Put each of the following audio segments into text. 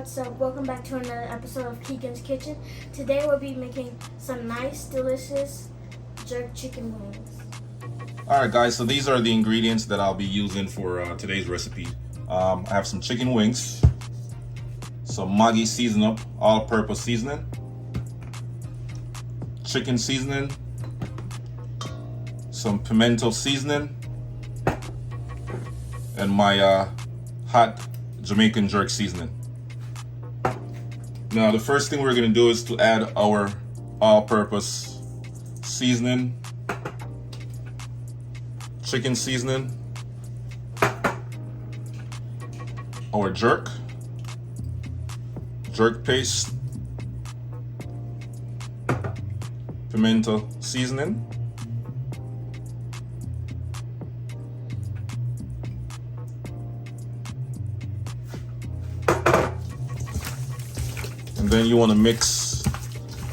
what's up? Welcome back to another episode of Keegan's Kitchen. Today we'll be making some nice, delicious jerk chicken wings. Alright guys, so these are the ingredients that I'll be using for today's recipe. I have some chicken wings, some Maggi season-up all-purpose seasoning, chicken seasoning, some pimento seasoning, and my hot Jamaican jerk seasoning. Now the first thing we're going to do is to add our all-purpose seasoning, chicken seasoning, our jerk paste, pimento seasoning, and then you want to mix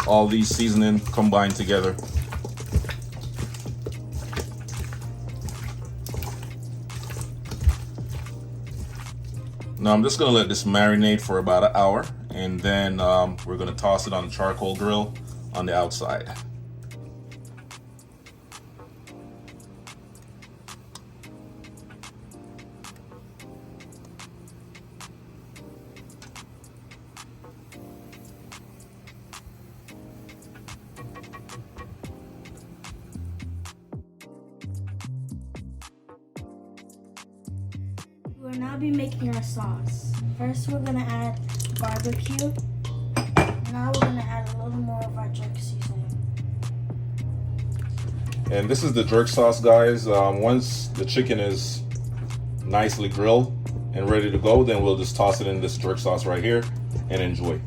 all these seasoning combined together. Now I'm just going to let this marinate for about an hour, and then we're going to toss it on the charcoal grill on the outside. We'll now be making our sauce. First we're going to add barbecue. Now we're going to add a little more of our jerk seasoning. And this is the jerk sauce, guys. Once the chicken is nicely grilled and ready to go, then we'll just toss it in this jerk sauce right here and enjoy.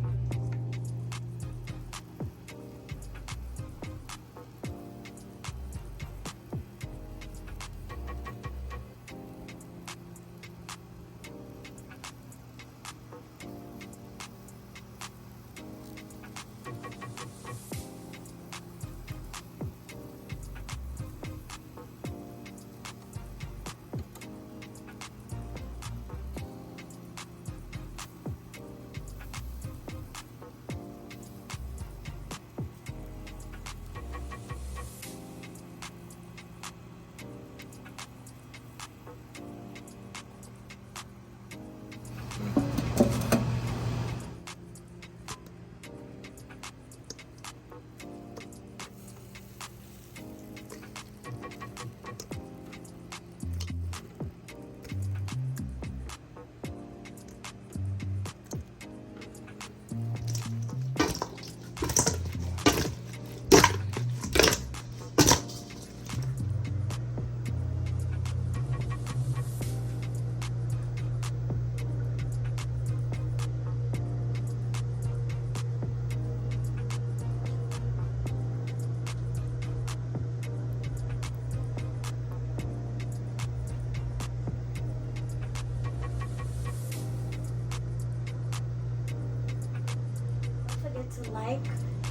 To like,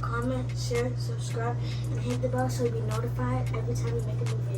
comment, share, subscribe, and hit the bell so you'll be notified every time we make a new video.